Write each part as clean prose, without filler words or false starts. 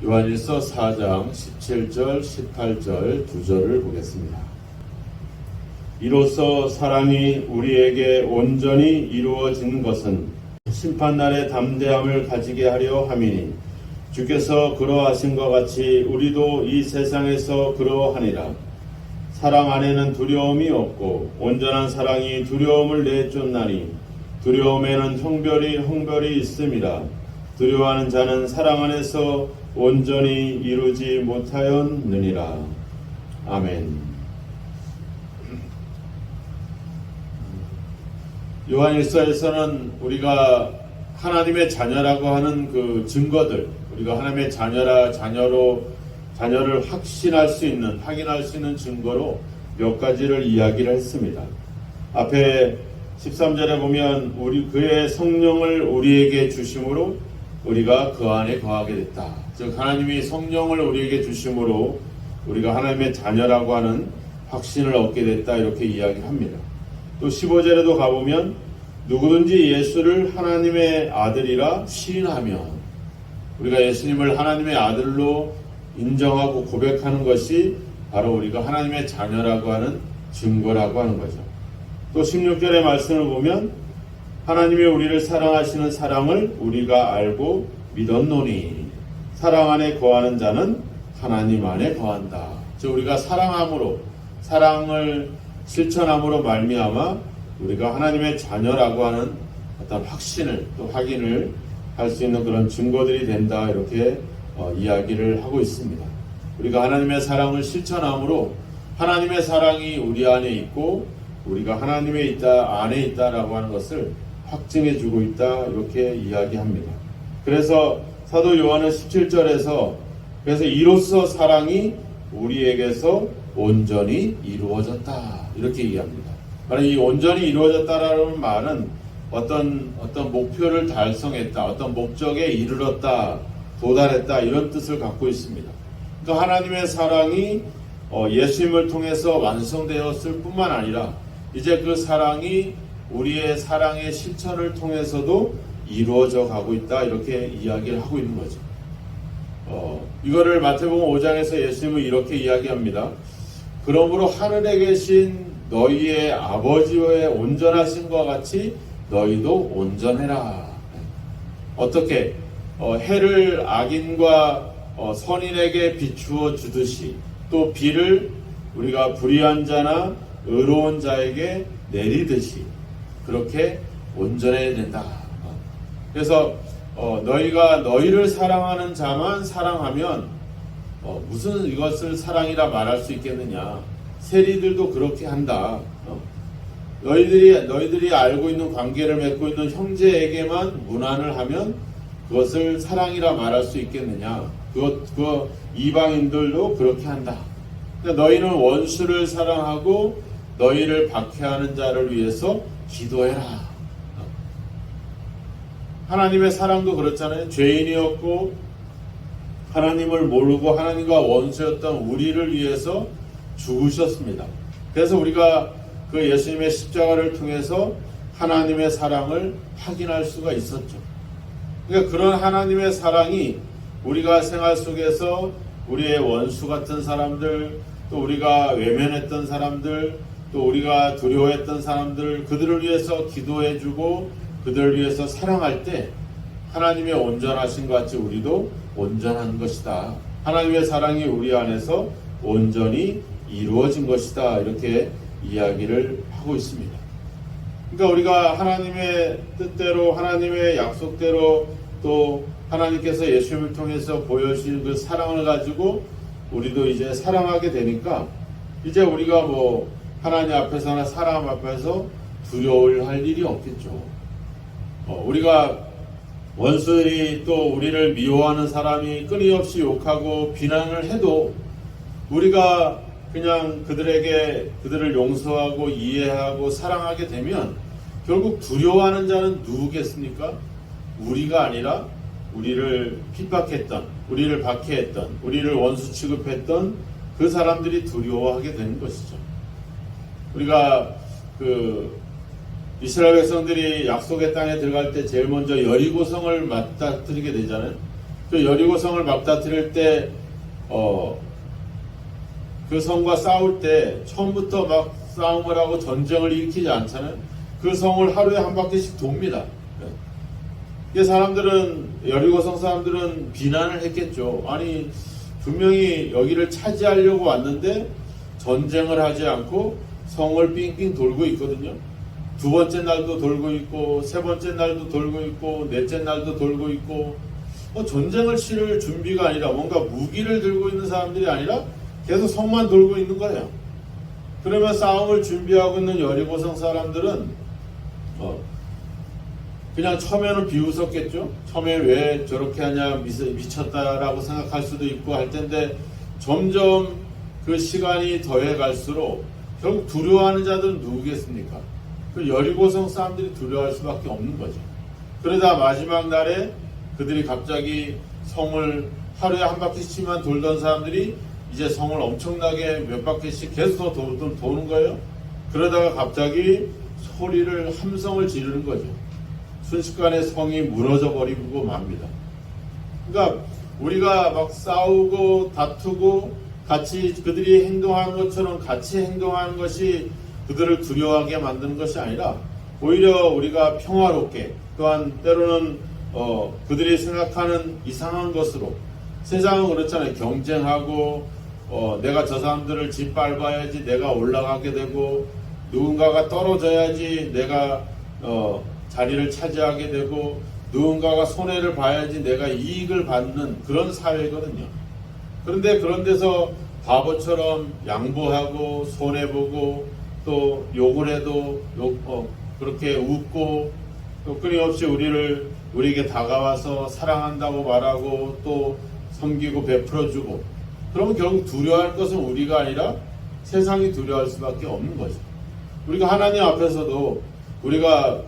요한일서 4장 17절, 18절 두 절을 보겠습니다. 이로써 사랑이 우리에게 온전히 이루어진 것은 심판날의 담대함을 가지게 하려 함이니 주께서 그러하신 것 같이 우리도 이 세상에서 그러하니라. 사랑 안에는 두려움이 없고 온전한 사랑이 두려움을 내쫓나니 두려움에는 형별이 있음이라. 두려워하는 자는 사랑 안에서 온전히 이루지 못하였느니라. 아멘. 요한일서에서는 우리가 하나님의 자녀라고 하는 그 증거들, 우리가 하나님의 자녀를 확신할 수 있는, 확인할 수 있는 증거로 몇 가지를 이야기를 했습니다. 앞에 13절에 보면 그의 성령을 우리에게 주심으로 우리가 그 안에 거하게 됐다. 즉 하나님이 성령을 우리에게 주심으로 우리가 하나님의 자녀라고 하는 확신을 얻게 됐다, 이렇게 이야기합니다. 또 15절에도 가보면 누구든지 예수를 하나님의 아들이라 시인하면, 우리가 예수님을 하나님의 아들로 인정하고 고백하는 것이 바로 우리가 하나님의 자녀라고 하는 증거라고 하는 거죠. 또 16절의 말씀을 보면 하나님이 우리를 사랑하시는 사랑을 우리가 알고 믿었노니 사랑 안에 거하는 자는 하나님 안에 거한다. 즉 우리가 사랑을 실천함으로 말미암아 우리가 하나님의 자녀라고 하는 어떤 확신을 또 확인을 할 수 있는 그런 증거들이 된다, 이렇게 이야기를 하고 있습니다. 우리가 하나님의 사랑을 실천함으로 하나님의 사랑이 우리 안에 있고 우리가 하나님의 안에 있다라고 하는 것을 확증해 주고 있다, 이렇게 이야기합니다. 그래서 사도 요한은 17절에서 그래서 이로써 사랑이 우리에게서 온전히 이루어졌다, 이렇게 얘기합니다. 바로 이 온전히 이루어졌다라는 말은 어떤 목표를 달성했다, 어떤 목적에 이르렀다, 도달했다, 이런 뜻을 갖고 있습니다. 그러니까 하나님의 사랑이 예수님을 통해서 완성되었을 뿐만 아니라 이제 그 사랑이 우리의 사랑의 실천을 통해서도 이루어져 가고 있다, 이렇게 이야기를 하고 있는 거죠. 이거를 마태복음 5장에서 예수님은 이렇게 이야기합니다. 그러므로 하늘에 계신 너희의 아버지의 온전하심과 같이 너희도 온전해라. 어떻게? 해를 악인과 선인에게 비추어 주듯이 또 비를 우리가 불의한 자나 의로운 자에게 내리듯이 그렇게 온전해야 된다. 그래서 너희가 너희를 사랑하는 자만 사랑하면 무슨 이것을 사랑이라 말할 수 있겠느냐. 세리들도 그렇게 한다. 너희들이 알고 있는 관계를 맺고 있는 형제에게만 문안을 하면 그것을 사랑이라 말할 수 있겠느냐. 그 이방인들도 그렇게 한다. 그러니까 너희는 원수를 사랑하고 너희를 박해하는 자를 위해서 기도해라. 하나님의 사랑도 그렇잖아요. 죄인이었고 하나님을 모르고 하나님과 원수였던 우리를 위해서 죽으셨습니다. 그래서 우리가 그 예수님의 십자가를 통해서 하나님의 사랑을 확인할 수가 있었죠. 그러니까 그런 하나님의 사랑이 우리가 생활 속에서 우리의 원수 같은 사람들, 또 우리가 외면했던 사람들, 또 우리가 두려워했던 사람들, 그들을 위해서 기도해주고 그들을 위해서 사랑할 때 하나님의 온전하신 것 같이 우리도 온전한 것이다. 하나님의 사랑이 우리 안에서 온전히 이루어진 것이다, 이렇게 이야기를 하고 있습니다. 그러니까 우리가 하나님의 뜻대로, 하나님의 약속대로, 또 하나님께서 예수님을 통해서 보여주신 그 사랑을 가지고 우리도 이제 사랑하게 되니까 이제 우리가 하나님 앞에서나 사람 앞에서 두려워할 일이 없겠죠. 우리가 원수들이 또 우리를 미워하는 사람이 끊임없이 욕하고 비난을 해도 우리가 그냥 그들을 용서하고 이해하고 사랑하게 되면 결국 두려워하는 자는 누구겠습니까? 우리가 아니라 우리를 핍박했던, 우리를 박해했던, 우리를 원수 취급했던 그 사람들이 두려워하게 되는 것이죠. 우리가 이스라엘 백성들이 약속의 땅에 들어갈 때 제일 먼저 여리고성을 맞닥뜨리게 되잖아요. 그 여리고성을 막다트릴 때 그 성과 싸울 때 처음부터 막 싸움을 하고 전쟁을 일으키지 않잖아요. 그 성을 하루에 한 바퀴씩 돕니다. 이 사람들은, 여리고성 사람들은 비난을 했겠죠. 아니, 분명히 여기를 차지하려고 왔는데 전쟁을 하지 않고 성을 삥삥 돌고 있거든요. 두 번째 날도 돌고 있고, 세 번째 날도 돌고 있고, 넷째 날도 돌고 있고, 전쟁을 치를 준비가 아니라 뭔가 무기를 들고 있는 사람들이 아니라 계속 성만 돌고 있는 거예요. 그러면 싸움을 준비하고 있는 여리고성 사람들은 그냥 처음에는 비웃었겠죠. 처음에 왜 저렇게 하냐, 미쳤다라고 생각할 수도 있고 할 텐데, 점점 그 시간이 더해 갈수록 결국 두려워하는 자들은 누구겠습니까? 그 여리고성 사람들이 두려워할 수밖에 없는 거죠. 그러다 마지막 날에 그들이 갑자기 성을 하루에 한 바퀴씩만 돌던 사람들이 이제 성을 엄청나게 몇 바퀴씩 계속 도는 거예요. 그러다가 갑자기 소리를, 함성을 지르는 거죠. 순식간에 성이 무너져 버리고 맙니다. 그러니까 우리가 막 싸우고 다투고 같이 그들이 행동하는 것처럼 같이 행동하는 것이 그들을 두려워하게 만드는 것이 아니라 오히려 우리가 평화롭게, 또한 때로는 그들이 생각하는 이상한 것으로, 세상은 그렇잖아요. 경쟁하고 내가 저 사람들을 짓밟아야지 내가 올라가게 되고, 누군가가 떨어져야지 내가 자리를 차지하게 되고, 누군가가 손해를 봐야지 내가 이익을 받는 그런 사회거든요. 그런데 그런 데서 바보처럼 양보하고 손해보고 또 욕을 해도 그렇게 웃고, 또 끊임없이 우리에게 다가와서 사랑한다고 말하고 또 섬기고 베풀어주고, 그러면 결국 두려워할 것은 우리가 아니라 세상이 두려워할 수밖에 없는 거죠. 우리가 하나님 앞에서도 우리가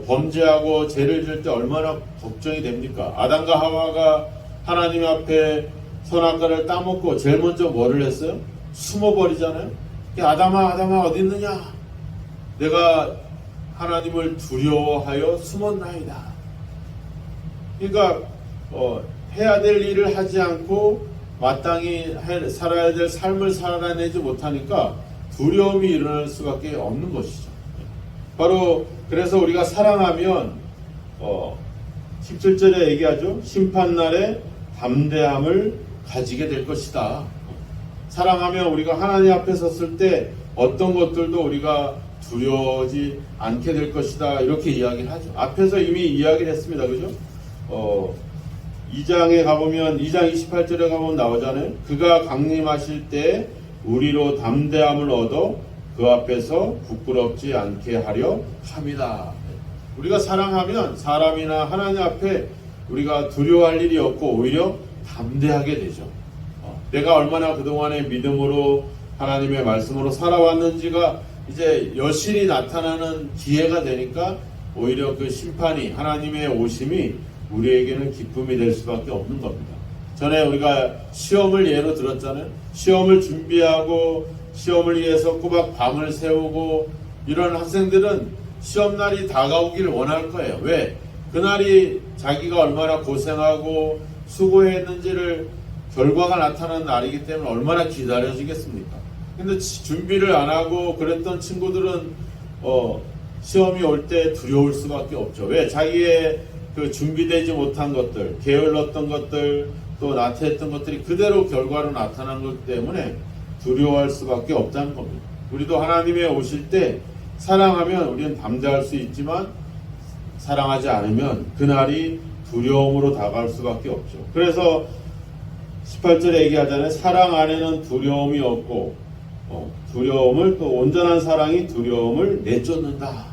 범죄하고 죄를 지을 때 얼마나 걱정이 됩니까? 아담과 하와가 하나님 앞에 선악과를 따먹고 제일 먼저 뭐를 했어요? 숨어버리잖아요. 아담아 어디 있느냐? 내가 하나님을 두려워하여 숨었나이다. 그러니까 해야 될 일을 하지 않고 마땅히 살아야 될 삶을 살아내지 못하니까 두려움이 일어날 수밖에 없는 것이죠. 바로 그래서 우리가 사랑하면 17절에 얘기하죠. 심판날에 담대함을 가지게 될 것이다. 사랑하면 우리가 하나님 앞에 섰을 때 어떤 것들도 우리가 두려워하지 않게 될 것이다. 이렇게 이야기를 하죠. 앞에서 이미 이야기를 했습니다. 그죠? 2장에 가보면, 2장 28절에 가보면 나오잖아요. 그가 강림하실 때 우리로 담대함을 얻어 그 앞에서 부끄럽지 않게 하려 합니다. 우리가 사랑하면 사람이나 하나님 앞에 우리가 두려워할 일이 없고 오히려 담대하게 되죠. 내가 얼마나 그동안의 믿음으로 하나님의 말씀으로 살아왔는지가 이제 여실히 나타나는 기회가 되니까 오히려 그 심판이, 하나님의 오심이 우리에게는 기쁨이 될 수밖에 없는 겁니다. 전에 우리가 시험을 예로 들었잖아요. 시험을 준비하고 시험을 위해서 꼬박 밤을 새우고 이런 학생들은 시험날이 다가오기를 원할 거예요. 왜? 그날이 자기가 얼마나 고생하고 수고했는지를 결과가 나타나는 날이기 때문에 얼마나 기다려지겠습니까? 근데 준비를 안 하고 그랬던 친구들은 시험이 올 때 두려울 수밖에 없죠. 왜? 자기의 그 준비되지 못한 것들, 게을렀던 것들, 또 나태했던 것들이 그대로 결과로 나타난 것 때문에 두려워할 수밖에 없다는 겁니다. 우리도 하나님의 오실 때 사랑하면 우리는 담대할 수 있지만 사랑하지 않으면 그날이 두려움으로 다가올 수밖에 없죠. 그래서 18절에 얘기하잖아요. 사랑 안에는 두려움이 없고 두려움을, 또 온전한 사랑이 두려움을 내쫓는다.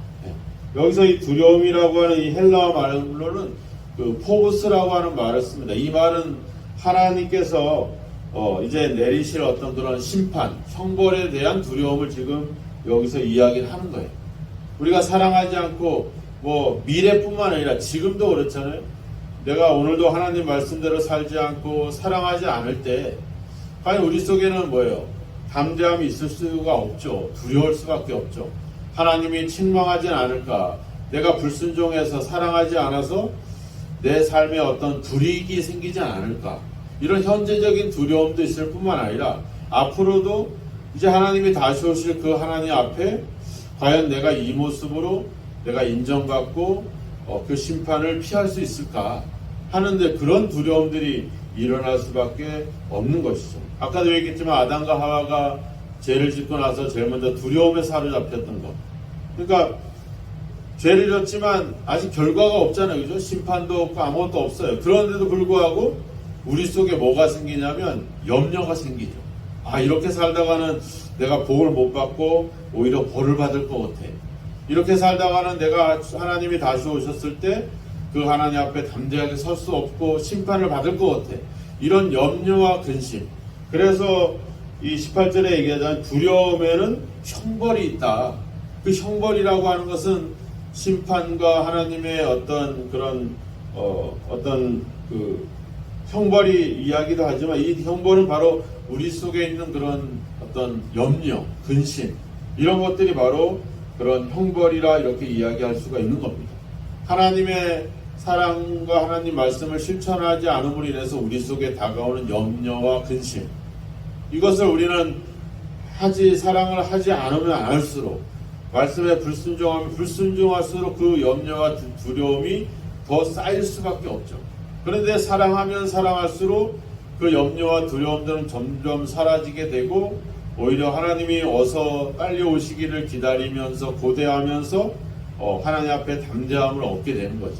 여기서 이 두려움이라고 하는 이 헬라어 말로는 그 포브스라고 하는 말을 씁니다. 이 말은 하나님께서 이제 내리실 어떤 그런 심판, 형벌에 대한 두려움을 지금 여기서 이야기를 하는 거예요. 우리가 사랑하지 않고 미래뿐만 아니라 지금도 그렇잖아요. 내가 오늘도 하나님 말씀대로 살지 않고 사랑하지 않을 때 과연 우리 속에는 뭐예요? 담대함이 있을 수가 없죠. 두려울 수밖에 없죠. 하나님이 책망하진 않을까? 내가 불순종해서 사랑하지 않아서 내 삶에 어떤 불이익이 생기지 않을까, 이런 현재적인 두려움도 있을 뿐만 아니라 앞으로도 이제 하나님이 다시 오실 그 하나님 앞에 과연 내가 이 모습으로 내가 인정받고 그 심판을 피할 수 있을까 하는데, 그런 두려움들이 일어날 수밖에 없는 것이죠. 아까도 얘기했지만 아담과 하와가 죄를 짓고 나서 제일 먼저 두려움에 사로잡혔던 것. 그러니까 죄를 졌지만 아직 결과가 없잖아요. 그죠? 심판도 없고 아무것도 없어요. 그런데도 불구하고 우리 속에 뭐가 생기냐면 염려가 생기죠. 아, 이렇게 살다가는 내가 복을 못 받고 오히려 벌을 받을 것 같아. 이렇게 살다가는 내가 하나님이 다시 오셨을 때 그 하나님 앞에 담대하게 설 수 없고 심판을 받을 것 같아. 이런 염려와 근심. 그래서 이 18절에 얘기하자면 두려움에는 형벌이 있다. 그 형벌이라고 하는 것은 심판과 하나님의 어떤 그런 어떤 그 형벌이 이야기도 하지만, 이 형벌은 바로 우리 속에 있는 그런 어떤 염려, 근심, 이런 것들이 바로 그런 형벌이라 이렇게 이야기할 수가 있는 겁니다. 하나님의 사랑과 하나님 말씀을 실천하지 않음으로 인해서 우리 속에 다가오는 염려와 근심, 이것을 우리는 사랑을 하지 않으면 않을수록, 말씀에 불순종하면 불순종할수록 그 염려와 두려움이 더 쌓일 수밖에 없죠. 그런데 사랑하면 사랑할수록 그 염려와 두려움들은 점점 사라지게 되고, 오히려 하나님이 어서 빨리 오시기를 기다리면서 고대하면서 하나님 앞에 담대함을 얻게 되는 거죠.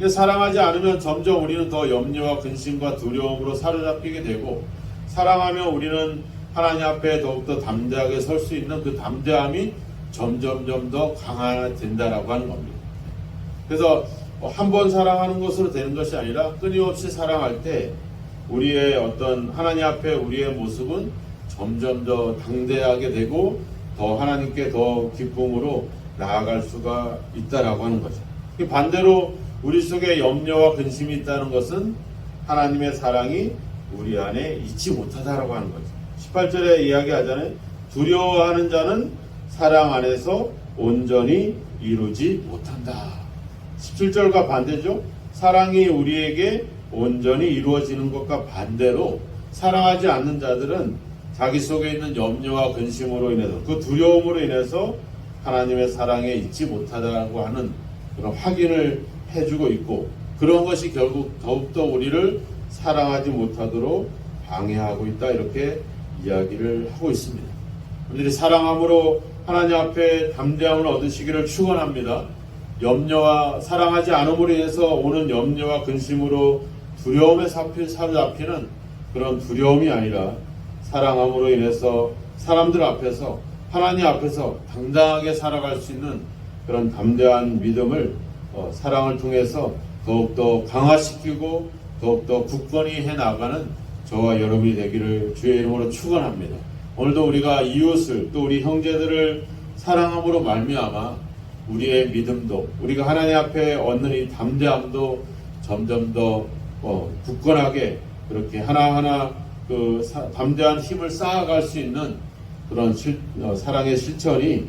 사랑하지 않으면 점점 우리는 더 염려와 근심과 두려움으로 사로잡히게 되고, 사랑하면 우리는 하나님 앞에 더욱더 담대하게 설 수 있는 그 담대함이 점점점 더 강화된다라고 하는 겁니다. 그래서 한 번 사랑하는 것으로 되는 것이 아니라 끊임없이 사랑할 때 우리의 어떤 하나님 앞에 우리의 모습은 점점 더 당대하게 되고 더 하나님께 더 기쁨으로 나아갈 수가 있다라고 하는 거죠. 반대로 우리 속에 염려와 근심이 있다는 것은 하나님의 사랑이 우리 안에 있지 못하다라고 하는 거죠. 18절에 이야기하잖아요. 두려워하는 자는 사랑 안에서 온전히 이루지 못한다. 17절과 반대죠. 사랑이 우리에게 온전히 이루어지는 것과 반대로 사랑하지 않는 자들은 자기 속에 있는 염려와 근심으로 인해서, 그 두려움으로 인해서 하나님의 사랑에 있지 못하다고 하는 그런 확인을 해주고 있고, 그런 것이 결국 더욱더 우리를 사랑하지 못하도록 방해하고 있다, 이렇게 이야기를 하고 있습니다. 우리들이 사랑함으로 하나님 앞에 담대함을 얻으시기를 축원합니다. 염려와 사랑하지 않음으로 인해서 오는 염려와 근심으로 두려움에 사로잡히는 그런 두려움이 아니라, 사랑함으로 인해서 사람들 앞에서 하나님 앞에서 당당하게 살아갈 수 있는 그런 담대한 믿음을 사랑을 통해서 더욱더 강화시키고 더욱더 굳건히 해나가는 저와 여러분이 되기를 주의 이름으로 축원합니다. 오늘도 우리가 이웃을, 또 우리 형제들을 사랑함으로 말미암아 우리의 믿음도, 우리가 하나님 앞에 얻는 이 담대함도 점점 더 굳건하게 그렇게 하나하나 그 담대한 힘을 쌓아갈 수 있는 그런 사랑의 실천이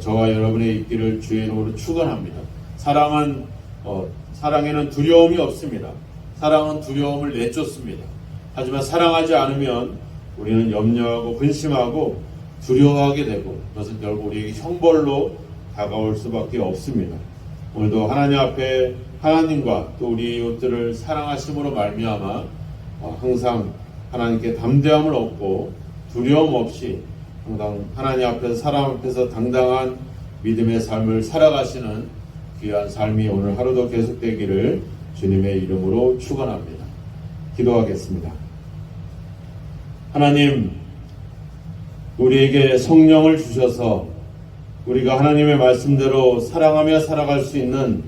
저와 여러분의 있기를 주의 이름으로 축원합니다. 사랑에는 두려움이 없습니다. 사랑은 두려움을 내쫓습니다. 하지만 사랑하지 않으면 우리는 염려하고 근심하고 두려워하게 되고, 그것은 결국 우리에게 형벌로 다가올 수밖에 없습니다. 오늘도 하나님 앞에 하나님과 또 우리 이웃들을 사랑하심으로 말미암아 항상 하나님께 담대함을 얻고 두려움 없이 항상 하나님 앞에서, 사람 앞에서 당당한 믿음의 삶을 살아가시는 귀한 삶이 오늘 하루도 계속되기를 주님의 이름으로 축원합니다. 기도하겠습니다. 하나님, 우리에게 성령을 주셔서 우리가 하나님의 말씀대로 사랑하며 살아갈 수 있는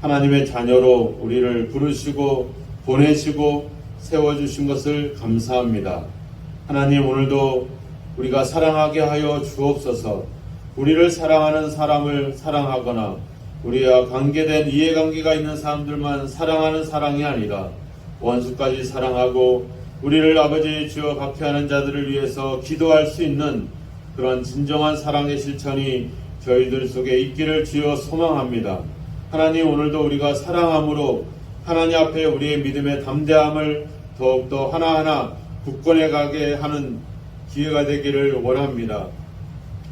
하나님의 자녀로 우리를 부르시고 보내시고 세워주신 것을 감사합니다. 하나님, 오늘도 우리가 사랑하게 하여 주옵소서. 우리를 사랑하는 사람을 사랑하거나 우리와 관계된 이해관계가 있는 사람들만 사랑하는 사랑이 아니라 원수까지 사랑하고 우리를 아버지 주여 박해하는 자들을 위해서 기도할 수 있는 그런 진정한 사랑의 실천이 저희들 속에 있기를 주여 소망합니다. 하나님, 오늘도 우리가 사랑함으로 하나님 앞에 우리의 믿음의 담대함을 더욱더 하나하나 굳건해 가게 하는 기회가 되기를 원합니다.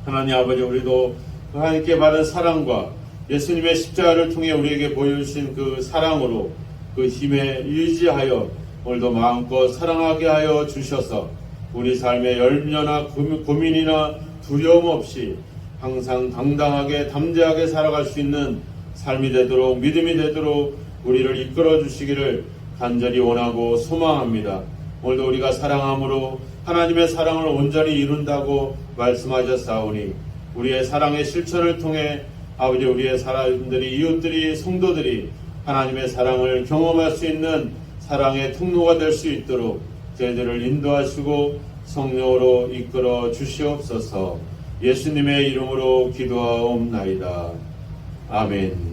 하나님 아버지, 우리도 하나님께 받은 사랑과 예수님의 십자가를 통해 우리에게 보여주신 그 사랑으로 그 힘에 유지하여 오늘도 마음껏 사랑하게 하여 주셔서 우리 삶의 열면이나 고민이나 두려움 없이 항상 당당하게 담대하게 살아갈 수 있는 삶이 되도록, 믿음이 되도록 우리를 이끌어 주시기를 간절히 원하고 소망합니다. 오늘도 우리가 사랑함으로 하나님의 사랑을 온전히 이룬다고 말씀하셨사오니 우리의 사랑의 실천을 통해 아버지, 우리의 사람들이, 이웃들이, 성도들이 하나님의 사랑을 경험할 수 있는 사랑의 통로가 될 수 있도록 저희들을 인도하시고 성령으로 이끌어 주시옵소서. 예수님의 이름으로 기도하옵나이다. 아멘.